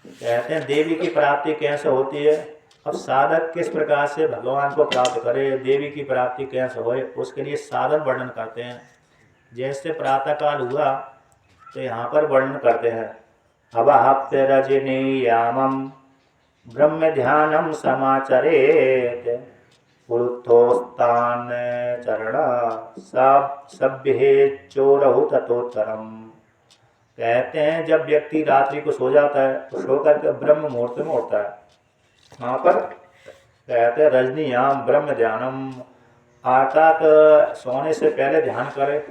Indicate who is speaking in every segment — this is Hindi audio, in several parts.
Speaker 1: कहते हैं देवी की प्राप्ति कैसे होती है। अब साधक किस प्रकार से भगवान को प्राप्त करे, देवी की प्राप्ति कैसे होए, उसके लिए साधन वर्णन करते हैं। जैसे प्रातःकाल हुआ तो यहाँ पर वर्णन करते हैं, अवहप्य रजनीयामं ब्रह्म ध्यानम समाचरेत पुरुषोस्तान चरण सभ्य चोरहु तथोत्तरम। कहते हैं जब व्यक्ति रात्रि को सो जाता है तो सो करके ब्रह्म मुहूर्त में उठता है, वहाँ पर कहते हैं रजनीयाम ब्रह्म ध्यानम, अर्थात सोने से पहले ध्यान करे।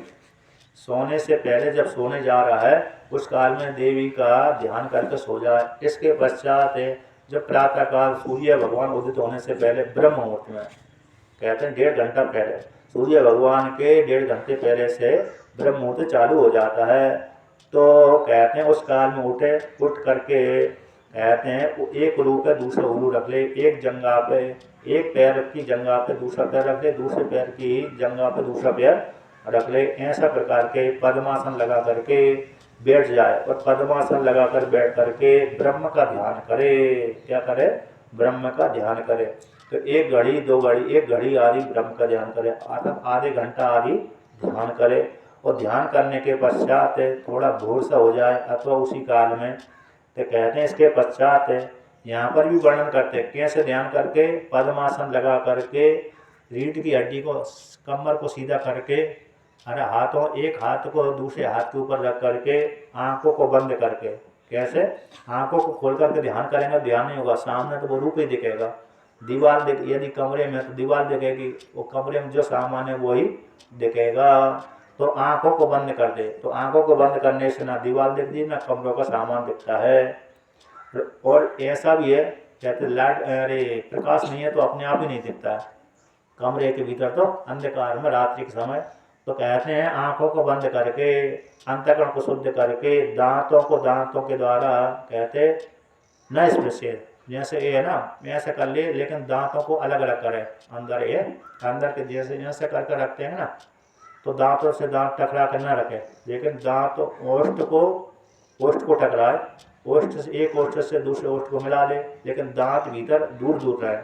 Speaker 1: सोने से पहले जब सोने जा रहा है उस काल में देवी का ध्यान करके सो जाए। इसके पश्चात जब प्रातःकाल सूर्य भगवान उदित होने से पहले ब्रह्म मुहूर्त में, कहते हैं 1.5 घंटा पहले, सूर्य भगवान के 1.5 घंटे पहले से ब्रह्म मुहूर्त चालू हो जाता है। तो कहते हैं उस काल में उठे, उठ करके कहते हैं एक उलू पे दूसरा उलू रख ले, एक जंगा पे, एक पैर की जंगा पे दूसरा पैर रख ले, दूसरे पैर की जंगा पे दूसरा पैर रख ले। ऐसा प्रकार के पद्मासन लगा करके बैठ जाए और पद्मासन लगाकर बैठ करके ब्रह्म का ध्यान करे। क्या करे? ब्रह्म का ध्यान करे। तो 1 घड़ी 2 घड़ी 1 घड़ी आदि ब्रह्म का ध्यान करे, आधे घंटा आदि ध्यान करे। और ध्यान करने के पश्चात थोड़ा भोर सा हो जाए अथवा उसी काल में, तो कहते हैं इसके पश्चात यहाँ पर भी वर्णन करते हैं कैसे ध्यान करके पद्मासन लगा करके रीढ़ की हड्डी को, कमर को सीधा करके, अरे हाथों, एक हाथ को दूसरे हाथ के ऊपर रख करके आंखों को बंद करके, कैसे आंखों को खोल करके ध्यान करेंगे, ध्यान नहीं होगा, सामने तो वो रूप ही दिखेगा। दीवार दिख, यदि कमरे में तो दीवार दिखेगी, वो कमरे में जो सामान है वही दिखेगा। तो आंखों को बंद कर दे, तो आंखों को बंद करने से ना दीवार दिखती ना कमरों का सामान दिखता है। और ऐसा भी है, कहते लाइट, अरे प्रकाश नहीं है तो अपने आप ही नहीं दिखता है कमरे के भीतर, तो अंधकार में रात्रि के समय। तो कहते हैं आंखों को बंद करके, अंतःकरण को शुद्ध करके, दांतों के द्वारा, कहते न स्पर्शे, जैसे ये है ना ऐसे कर ले, लेकिन दांतों को अलग अलग करे। अंदर ये अंदर के जैसे ऐसे करके रखते हैं ना, तो दांतों से दांत टकरा कर न रखे, लेकिन दांत ओष्ठ को टकराए, ओष्ठ से एक ओष्ठ से दूसरे ओष्ठ को मिला ले, लेकिन दांत भीतर दूर दूर रहे।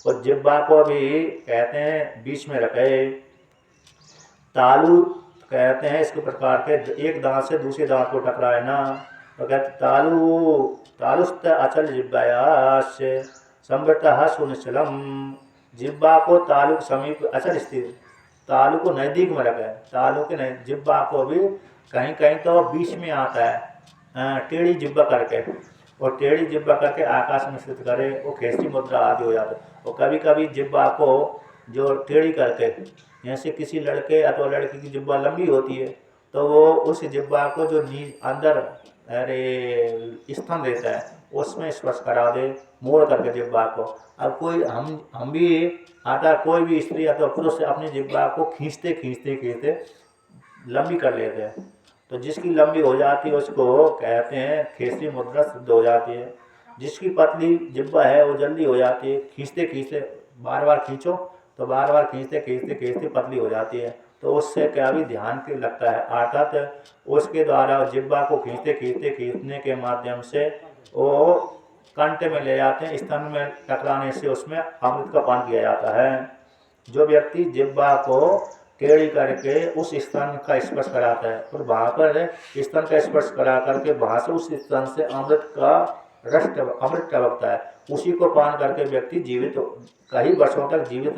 Speaker 1: और जिब्बा को भी कहते हैं बीच में रखे। तालु कहते हैं इसके प्रकार के, एक दांत से दूसरे दांत को टकराए ना, तो कहते तालुस्त अचल जिब्बायास संवृतः सुनिश्चलम। जिब्बा को तालु के समीप अचल स्थित, तालु को नज़दीक में रखे, तालु के नहीं, जिब्बा को भी कहीं कहीं तो बीच में आता है, टेढ़ी जिब्बा करके, और टेढ़ी जिब्बा करके आकाश में स्थित करे, वो खेसरी मुद्रा आदि हो जाता है। और कभी कभी जिब्बा को जो टेढ़ी करके, जैसे किसी लड़के अथवा लड़की की जिब्बा लंबी होती है तो वो उस जिब्बा को जो अंदर अरे स्तन रहता है उसमें स्पर्श करा दे, मोड़ करके जिब्बा को। अब कोई हम भी आता, कोई भी स्त्री अथवा पुरुष अपनी जिब्बा को खींचते खींचते खींचते लंबी कर लेते हैं, तो जिसकी लंबी हो जाती है उसको कहते हैं खेसरी मुद्रा सिद्ध हो जाती है। जिसकी पतली जिब्बा है वो जल्दी हो जाती है, खींचते खींचते बार बार खींचो तो बार बार खींचते खींचते खींचते पतली हो जाती है। तो उससे क्या भी ध्यान के लगता है, अर्थात उसके द्वारा जिब्बा को खींचते खींचते खींचने के माध्यम से वो कंठ में ले जाते हैं, स्तन में टकराने से उसमें अमृत का पान किया जाता है। जो व्यक्ति जिब्बा को टेढ़ी करके उस स्तन का स्पर्श कराता है और वहाँ पर स्तन का स्पर्श करा करके वहाँ से उस स्तन से अमृत टपकता है, उसी को पान करके व्यक्ति जीवित कई वर्षों तक जीवन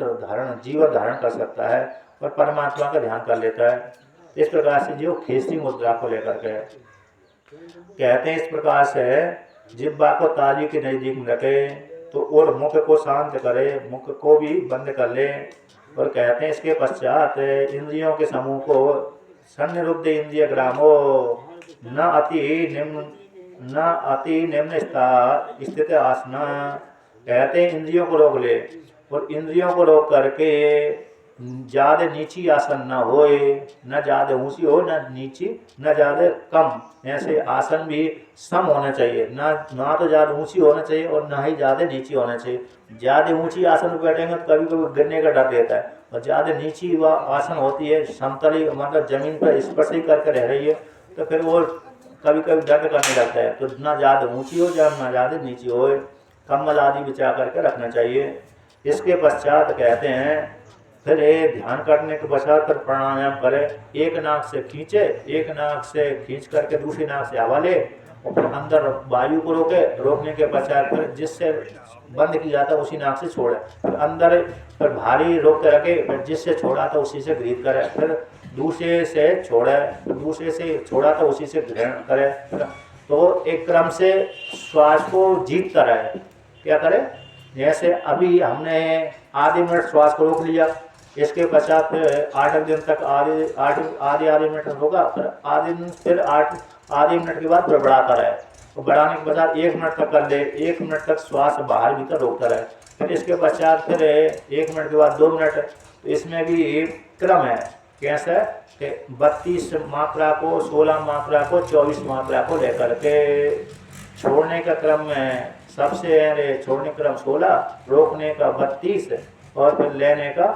Speaker 1: धारण कर सकता है और परमात्मा का ध्यान कर लेता है। इस प्रकार से जो खेसरी मुद्रा को लेकर के कहते हैं, इस प्रकार से जिब्बा को ताली के नज़दीक में रखे तो, और मुख को शांत करे, मुख को भी बंद कर ले। और कहते हैं इसके पश्चात इंद्रियों के समूह को सन्निरुद्ध इंद्रिय ग्रामो न अति निम्न स्थित आसना। कहते हैं इंद्रियों को रोक ले, और इंद्रियों को रोक करके ज़्यादा नीची आसन न होए, न ज़्यादा ऊंची हो न नीची, न ज़्यादा कम। ऐसे आसन भी सम होना चाहिए, ना तो ज़्यादा ऊंची होना चाहिए और ना ही ज़्यादा नीची होना चाहिए। ज़्यादा ऊंची आसन पर बैठेंगे तो कभी कभी गिरने का डर रहता है, और ज़्यादा नीची वह आसन होती है समतली, मतलब जमीन पर स्पर्श ही करके रह रही है, तो फिर वो कभी कभी दर्द करने लगता है, तो ना ज़्यादा ऊंची हो जाए ना ज़्यादा नीची हो, कम्बल आदि बिछा करके रखना चाहिए। इसके पश्चात कहते हैं फिर ये ध्यान करने के पश्चात फिर प्राणायाम करें। एक नाक से खींचे, एक नाक से खींच करके दूसरी नाक से हवा ले और फिर अंदर वायु को रोके, रोकने के पश्चात फिर जिससे बंद किया जाता है उसी नाक से छोड़े, फिर अंदर फिर भारी रोक के रखे, फिर जिससे छोड़ा था उसी से ग्रहण करे, फिर दूसरे से छोड़े, दूसरे से छोड़ा था उसी से ग्रहण करे। तो एक क्रम से श्वास को जीतता रहे। क्या करे, जैसे अभी हमने आधे मिनट श्वास को रोक लिया, इसके पश्चात फिर 8 दिन तक आधे मिनट होगा, फिर आधे मिनट के बाद फिर बढ़ाता रहे, तो बढ़ाने के बाद 1 मिनट तक कर ले, 1 मिनट तक श्वास बाहर भीतर रोकता रहे, फिर इसके पश्चात फिर 1 मिनट के बाद 2 मिनट। तो इसमें भी एक क्रम है, कैसे कि 32 मात्रा को, 16 मात्रा को, 24 मात्रा को लेकर के छोड़ने का क्रम में सबसे छोड़ने का क्रम 16, रोकने का 32 और फिर लेने का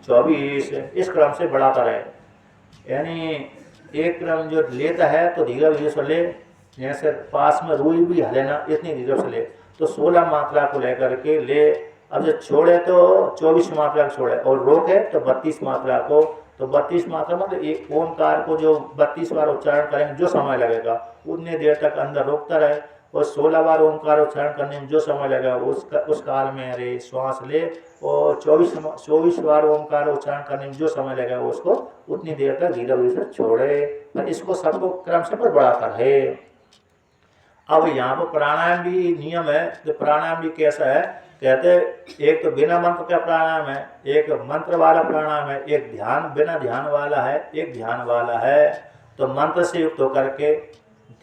Speaker 1: 24, इस क्रम से बढ़ाता रहे। यानी एक क्रम जो लेता है तो धीरे धीरे से ले, जैसे पास में रुई भी हलेना इतनी धीरे से ले, तो 16 मात्रा को लेकर के ले। अब जो छोड़े तो 24 मात्रा को छोड़े और रोके तो 32 मात्रा को। तो 32 मात्रा मतलब एक ओमकार को जो 32 बार उच्चारण करेंगे जो समय लगेगा उतने देर तक अंदर रोकता रहे, और 16 बार ओमकार उच्चारण करने में जो समय लगेगा उस काल में अरे श्वास ले, और 24 बार ओमकार उच्चारण करने में जो समय लगेगा उसको उतनी देर तक धीरे धीरे से छोड़े। और इसको सबको क्रम से पर बढ़ाता है। अब यहाँ पर प्राणायाम भी नियम है। तो प्राणायाम भी कैसा है, कहते एक तो बिना मंत्र का प्राणायाम है, एक मंत्र वाला प्राणायाम है, एक ध्यान बिना ध्यान वाला है, एक ध्यान वाला है। तो मंत्र से युक्त होकर के,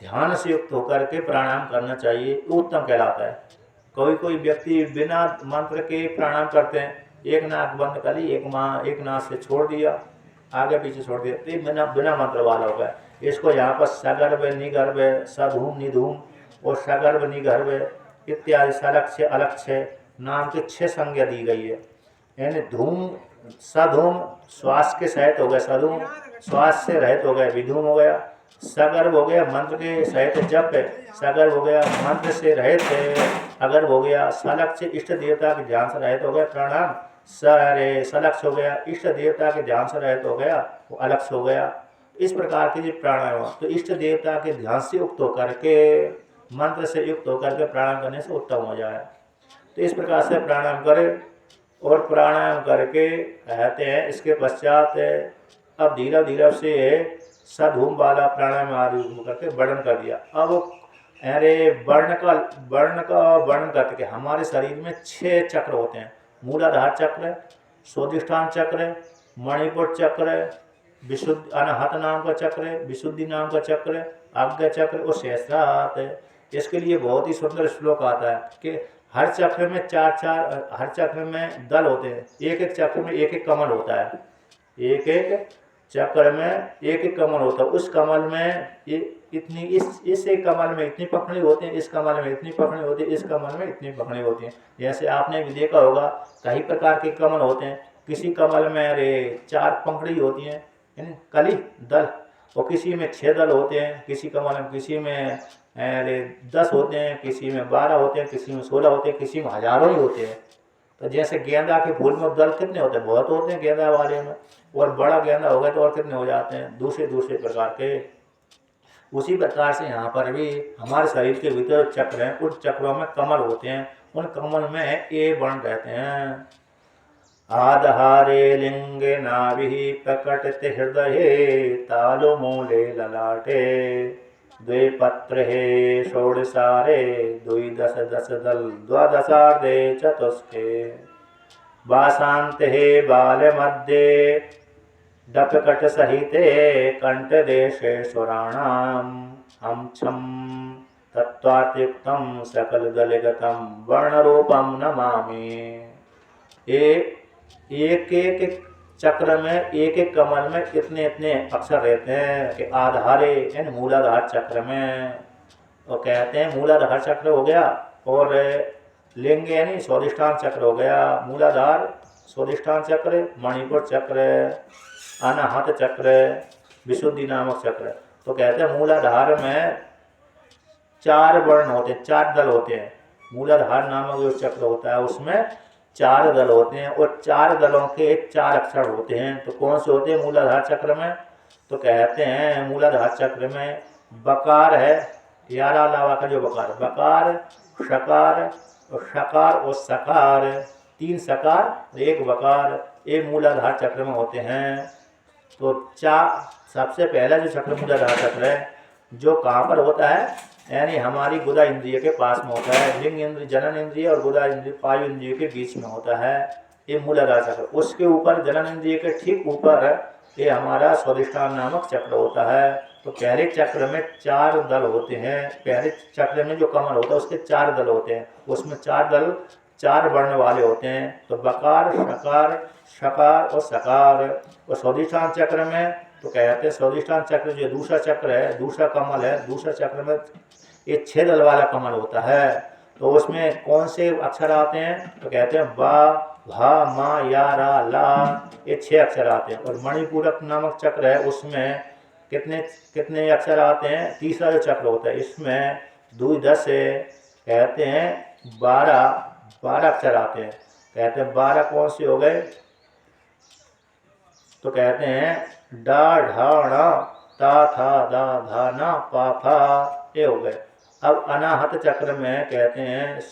Speaker 1: ध्यान से युक्त होकर के प्राणायाम करना चाहिए, उत्तम कहलाता है। कोई व्यक्ति बिना मंत्र के प्राणायाम करते हैं, एक नाक बंद कर ली, एक नाक से छोड़ दिया, आगे पीछे छोड़ दिया, तो बिना मंत्र वाला होगा। इसको यहाँ पर सगर्भ, निगर्भ, सधूम, निधूम और सगर्भ, निगर्भ इत्यादि सलक्ष्य, अलक्ष्य नाम की 6 संज्ञा दी गई है। यानी धूम, सधूम श्वास के सहित हो गया सधूम, श्वास से रहित हो गया विधूम हो गया, सगर्भ हो गया मंत्र के सहित जप, सगर्भ हो गया मंत्र से रहित अगर्भ हो गया, सलक्ष्य इष्ट देवता के ध्यान से रहित हो गया प्राणायाम, सलक्ष्य हो गया इष्ट देवता के ध्यान से रहित हो गया, वो अलक्ष्य हो गया। इस प्रकार के जो प्राणायाम, तो इष्ट देवता के ध्यान से युक्त होकर के, मंत्र से युक्त होकर के प्राणायाम करने से उत्तम हो जाए। तो इस प्रकार से प्राणायाम करें, और प्राणायाम करके कहते हैं इसके पश्चात अब धीरे धीरे से सधूम वाला प्राणायाम आदि करके वर्णन कर दिया। अब अरे वर्ण का वर्णन करते कि हमारे शरीर में 6 चक्र होते हैं। मूलाधार चक्र, स्वाधिष्ठान चक्र, मणिपुर चक्र, विशुद्ध अनाहत नाम का चक्र, विशुद्धि नाम का चक्र, आज्ञा चक्र और सहस्रात। इसके लिए बहुत ही सुंदर श्लोक आता है कि हर चक्र में 4 हर चक्र में दल होते हैं, एक एक चक्र में एक एक कमल होता है, एक एक चक्र में एक एक कमल होता है। उस कमल में इतनी इस एक कमल में इतनी पखड़ी होती है, इस कमल में इतनी पखड़ी होती है, इस कमल में इतनी पखड़ी होती है। जैसे आपने भी देखा होगा कई प्रकार के कमल होते हैं, किसी कमल में अरे 4 पंखड़ी होती हैं यानी कली दल, और किसी में 6 दल होते हैं, किसी कमल में किसी में 10 होते हैं, किसी में 12 होते हैं, किसी में 16 होते हैं, किसी में हजारों ही होते हैं। तो जैसे गेंदा के फूल में दल कितने होते हैं, बहुत होते हैं गेंदा वाले में, और बड़ा गेंदा हो गया तो और कितने हो जाते हैं, दूसरे दूसरे प्रकार के। उसी प्रकार से यहाँ पर भी हमारे शरीर के भीतर चक्र हैं, उन चक्रों में कमल होते हैं, उन कमल में ए वर्ण रहते हैं। आधारे लिंगे नाभि प्रकटते हृदये, तालु मूले ललाटे, द्वे पत्र हे षोडशारे, द्वि दश दश दल द्वादशार्धे चतुष्के, वासांत हे बाल मध्य डपकट सहिते, कंठ देशे स्वराणाम, हम छम तत्वात्युक्तम सकल दलगतम वर्ण रूपम नमामि। एक एक चक्र में, एक एक कमल में इतने इतने अक्षर रहते हैं कि आधारे यानी मूलाधार चक्र में, और कहते हैं मूलाधार चक्र हो गया, और लिंग यानी स्वाधिष्ठान चक्र हो गया, मूलाधार स्वाधिष्ठान चक्र, मणिपुर चक्र, अनाहत चक्र, विशुद्धि नामक चक्र। तो कहते हैं मूलाधार में 4 वर्ण होते हैं, 4 दल होते हैं। मूलाधार नामक जो चक्र होता है उसमें 4 दल होते हैं और 4 दलों के 4 अक्षर होते हैं। तो कौन से होते हैं मूलाधार चक्र में? तो कहते हैं मूलाधार चक्र में बकार है, 11 लावा का जो बकार, बकार, शकार और शकार और सकार, 3 सकार 1 बकार, एक मूलाधार चक्र में होते हैं। तो सबसे पहला जो चक्र मूलाधार चक्र है जो कहाँ पर होता है, यानी हमारी गुदा इंद्रिय के पास में होता है। लिंग इंद्रिय, जनन इंद्रिय और गुदा इंद्रिय, वायु इंद्रिय के बीच में होता है ये मूलाधार चक्र। उसके ऊपर जनन इंद्रिय के ठीक ऊपर ये हमारा स्वादिष्ठान नामक चक्र होता है। तो पहले चक्र में 4 दल होते हैं। पहले चक्र में जो कमल होता है उसके 4 दल होते हैं, उसमें 4 दल 4 वर्ण वाले होते हैं। तो बकार, शकार, शकार और सकार। और स्वादिष्ठान चक्र में तो कहते हैं स्वादिष्ठान चक्र जो दूसरा चक्र है, दूसरा कमल है, दूसरा चक्र में ये 6 दल वाला कमल होता है। तो उसमें कौन से अक्षर आते हैं? तो कहते हैं बा, भा, मा, या, रा, ला, ये 6 अक्षर आते हैं। और मणिपूरक नामक चक्र है उसमें कितने कितने अक्षर आते हैं? तीसरा जो चक्र होता है इसमें 2 10 है, कहते हैं 12 अक्षर आते हैं। कहते हैं 12 कौन से हो गए? तो कहते हैं डा, ढा, णा, ता, था, दा, धा, ना, पा, फा, ये हो गए। अब अनाहत चक्र में कहते हैं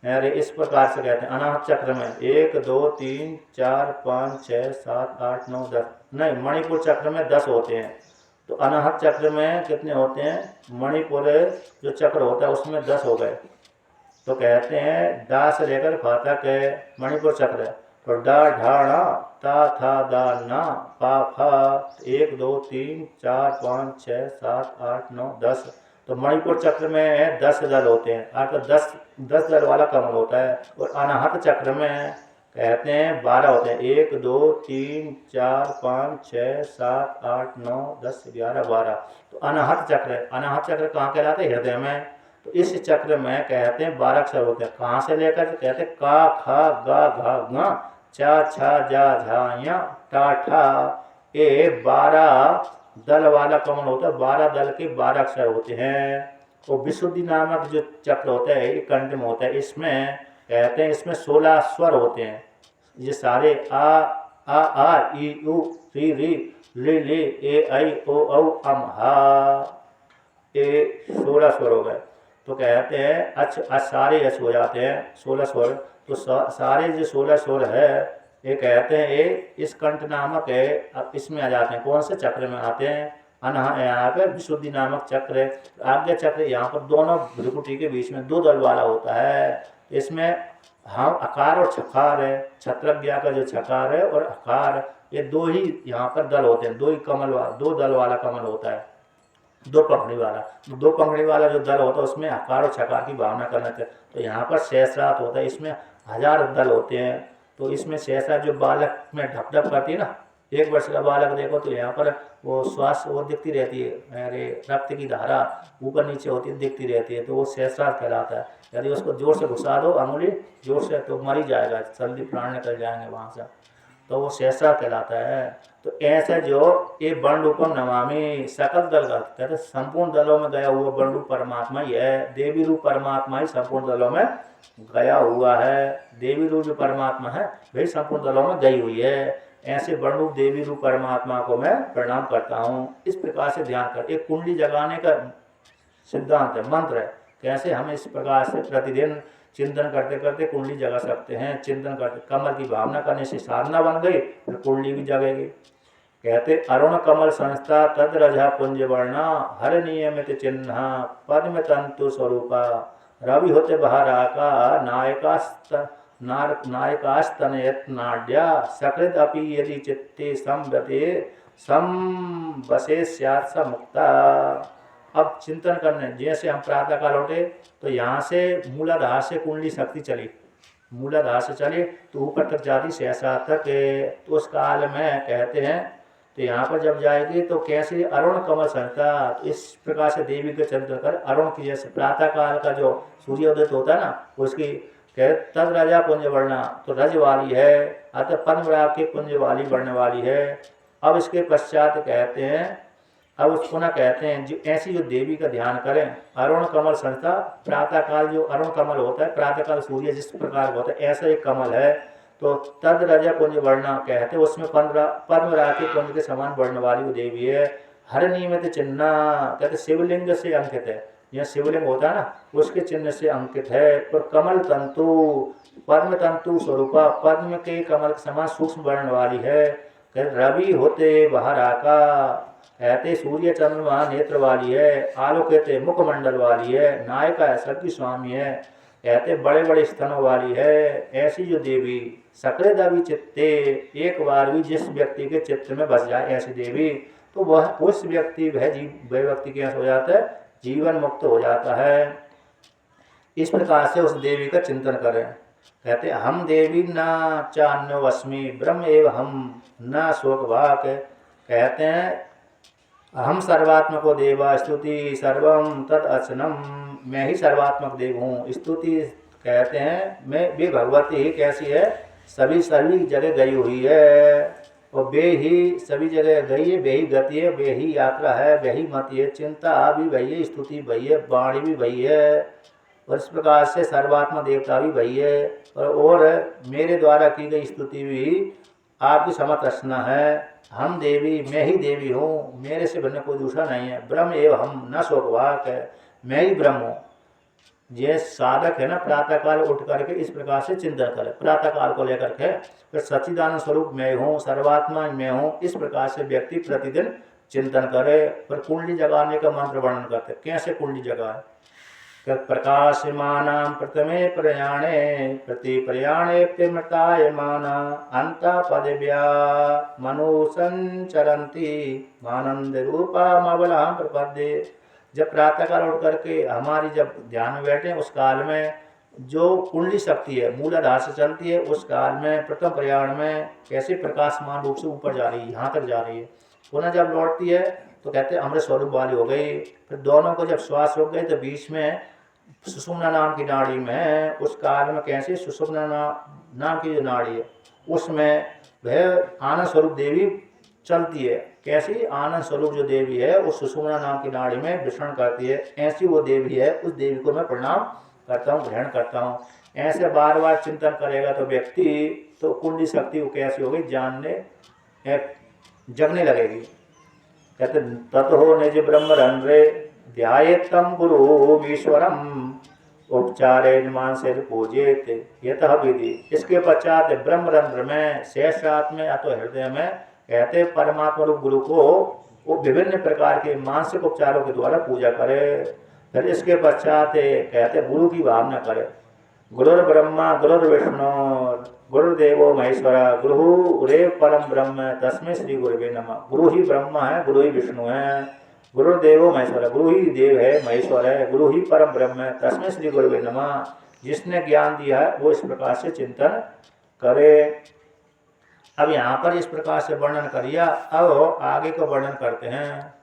Speaker 1: अरे इस प्रकार से कहते हैं अनाहत चक्र में 1 2 3 4 5 6 7 8 9 10, नहीं मणिपुर चक्र में 10 होते हैं। तो अनाहत चक्र में कितने होते हैं? मणिपुर जो चक्र होता है उसमें 10 हो गए। तो कहते हैं डा से लेकर फा तक मणिपुर चक्र है। तो डा, ढा, णा, ता, था, दा, ना, पा, फा, 1 2 3 4 5 6 7 8 9 10। तो मणिपुर चक्र में 10 दल होते हैं, अर्थात 10 दल वाला कमल होता है। और अनाहत चक्र में कहते हैं 12 होते हैं, 1 2 3 4 5 6 7 8 9 10 11 12। तो अनाहत चक्र, अनाहत चक्र कहाँ कहलाते हैं? हृदय में। तो इस चक्र में कहते हैं 12 अक्षर होते हैं। कहाँ से लेकर? कहते हैं का, खा, गा, घा, गा, चा, छा, जा, झा, या, टा, ठा, ये 12 दल वाला कमल होता है। 12 दल के 12 अक्षर होते हैं। तो विशुद्धि नामक जो चक्र होता है ये कंठ में होता है। इसमें कहते हैं इसमें 16 स्वर होते हैं। ये सारे आ ई उ री री ले ले ए आई ओ औ अम हा, ये 16 स्वर हो गए। तो कहते हैं सारे अच हो जाते हैं 16 स्वर। तो सारे जो 16 स्वर है ये कहते हैं ये इस कंठ नामक है, अब इसमें आ जाते हैं। कौन से चक्र में आते हैं? यहाँ पे विशुद्धि नामक चक्र है। आज्ञा चक्र यहाँ पर दोनों भ्रुकुटी के बीच में 2 दल वाला होता है। इसमें हम अकार और छकार है, छत्रज्ञा का जो छकार है और अकार, ये 2 ही यहाँ पर दल होते हैं। 2 ही कमल वाला, 2 दल वाला कमल होता है, 2 पंखड़ी वाला। 2 पंखड़ी वाला जो दल होता है उसमें अकार और छकार की भावना करना चाहिए। तो यहाँ पर सहस्रात होता है, इसमें 1000 दल होते हैं। तो इसमें सहस्रात जो बालक में ढप ढप करती है ना, 1 वर्ष का बालक देखो तो यहाँ पर वो श्वास वो दिखती रहती है, अरे रक्त की धारा ऊपर नीचे होती है, दिखती रहती है। तो वो सहस्रात कहलाता है। यदि उसको जोर से घुसा दो अंगुली जोर से तो मर ही जाएगा, जल्दी प्राण निकल जाएंगे वहाँ से। तो वो सहस्रात कहलाता है। तो ऐसे जो ये बंडूपम नमामि सकल दल का कहते संपूर्ण दलों में गया हुआ बंडू परमात्मा ही है। देवी रूप परमात्मा ही संपूर्ण दलों में गया हुआ है। देवी रूप जो परमात्मा है वही संपूर्ण दलों में गई हुई है। ऐसे बंडू देवी रूप परमात्मा को मैं प्रणाम करता हूँ। इस प्रकार से ध्यान कर, एक कुंडली जगाने का सिद्धांत है, मंत्र है। कैसे हम इस प्रकार से प्रतिदिन चिंतन करते करते कुंडली जगा सकते हैं। चिंतन करते कमल की भावना करने से साधना बन गई, फिर कुंडली भी जगेगी। कहते अरुण कमल संस्था तद रजा पुंज वर्णा हर नियमित चिन्ह पद्म तंतु स्वरूपा रवि होते बहारा का नायकास्तनयत नाड्या सकृत अपि यदि चित्ते संवते संवसे स्यात् स मुक्ता। अब चिंतन करने, जैसे हम प्रातः काल उठे तो यहाँ से मूलाधार से कुंडली शक्ति चली, मूलाधार से चली तो ऊपर तक जाती सहसा तक। तो उस काल में कहते हैं तो यहाँ पर जब जाएगी तो कैसे अरुण कमल संस्था। तो इस प्रकार से देवी के चिंतन कर अरुण की जैसे प्रातः काल का जो सूर्योदय होता है ना उसकी कहते तद राजा पुंज वर्णा, तो रज वाली है, अतः पद्म राग की पुंज वाली बढ़ने वाली है। अब इसके पश्चात कहते हैं अब उस पुनः कहते हैं जो ऐसी जो देवी का ध्यान करें, अरुण कमल संस्था, प्रातःकाल जो अरुण कमल होता है, प्रातःकाल सूर्य जिस प्रकार होता है ऐसा एक कमल है, तो तद रज पुंज वर्णा कहते हैं, उसमें पर्व राखी पुंज के समान वर्ण वाली वो देवी है। हर नियमित चिन्ह कहते शिवलिंग से अंकित है, यह शिवलिंग होता है ना उसके चिन्ह से अंकित है। और कमल तंतु पद्म तंतु स्वरूपा, पद्म के कमल के समान सूक्ष्म वर्ण वाली है। रवि होते बाहर आका कहते सूर्य चंद्रमा नेत्र वाली है। आलोकित मुखमंडल वाली है। नायका है, सबकी स्वामी है। कहते बड़े बड़े स्तनों वाली है। ऐसी जो देवी सकले दवी चित्ते, एक बार भी जिस व्यक्ति के चित्त में बस जाए ऐसी देवी, तो वह उस व्यक्ति वह व्यक्ति कैसे हो जाता है, जीवन मुक्त हो जाता है। इस प्रकार से उस देवी का चिंतन करें। कहते हम देवी न चान्यवस्मी ब्रह्म एव हम न शोक वाक। कहते हैं हम सर्वात्मको देवा स्तुति सर्वम तद अचनम, मैं ही सर्वात्मक देव हूँ। स्तुति कहते हैं मैं वे भगवती ही कैसी है, सभी जगह गई हुई है, और वे ही सभी जगह गई है, वे ही गति है, वे ही यात्रा है, वे ही मति है। चिंता भी वही है, स्तुति वही है, वाणी भी वही है, और इस प्रकार से सर्वात्मा देवता भी वही है। और मेरे द्वारा की गई स्तुति भी आपकी समत रचना है। हम देवी, मैं ही देवी हूँ, मेरे से भिन्न कोई दूसरा नहीं है। ब्रह्म एवं हम न शोकवाक है, मैं ही ब्रह्म हूँ। ये साधक है ना, प्रातःकाल उठ करके इस प्रकार से चिंतन करे, प्रातःकाल को लेकर के फिर सच्चिदानंद स्वरूप मैं हूँ, सर्वात्मा मैं हूँ, इस प्रकार से व्यक्ति प्रतिदिन चिंतन करे। फिर कुंडली जगाने का मंत्र वर्णन करते, कैसे कुंडली जगाए। प्रकाशमानां प्रथमे प्रयाणे प्रति प्रयाणे मृतायमाना अंता पदव्या मनुसंचरन्ति मानंद रूपा मबलां प्रपद्ये। जब प्रातःकाल उठ करके हमारी जब ध्यान में बैठे उस काल में जो कुंडली शक्ति है मूलाधार से चलती है, उस काल में प्रथम प्रयाण में कैसे प्रकाशमान रूप से ऊपर जा रही है, यहाँ तक जा रही है। पुनः जब लौटती है तो कहते हैं अमृत स्वरूप वाली हो गई। फिर दोनों को जब श्वास हो गए तो बीच में सुषुम्ना नाम की नाड़ी में, उस काल में कैसे सुषुम्ना नाम की जो नाड़ी है उसमें वह आनंद स्वरूप देवी चलती है। कैसी आनंद स्वरूप जो देवी है उस सुषुम्ना नाम की नाड़ी में विचरण करती है, ऐसी वो देवी है। उस देवी को मैं प्रणाम करता हूँ, ग्रहण करता हूँ। ऐसे बार बार चिंतन करेगा तो व्यक्ति तो कुंडली शक्ति वो कैसी होगी, जानने जगने लगेगी। कहते ततो निज ब्रह्म रंध्रे ध्यायेत्तं गुरुमीश्वरम उपचारे मानसे पूजेत यतः विधि। इसके पश्चात ब्रह्मरंध्र में, शेषरात में अथवा हृदय में कहते परमात्मा रूप गुरु को वो विभिन्न प्रकार के मानसिक उपचारों के द्वारा पूजा करे। फिर इसके पश्चात कहते गुरु की भावना करे। गुरुर् ब्रह्मा गुरुर्विष्णु गुरुदेवो महेश्वर गुरुरेव परम ब्रह्म तस्मै श्री गुरुवे नमः। गुरु ही ब्रह्मा है, गुरु ही विष्णु है, गुरुदेवो महेश्वर, गुरु ही देव है, महेश्वर है, गुरु ही परम ब्रह्म है, तस्मै श्री गुरुवे नमः। जिसने ज्ञान दिया है वो इस प्रकार से चिंतन करे। अब यहाँ पर इस प्रकार से वर्णन करिया। अब आगे का वर्णन करते हैं।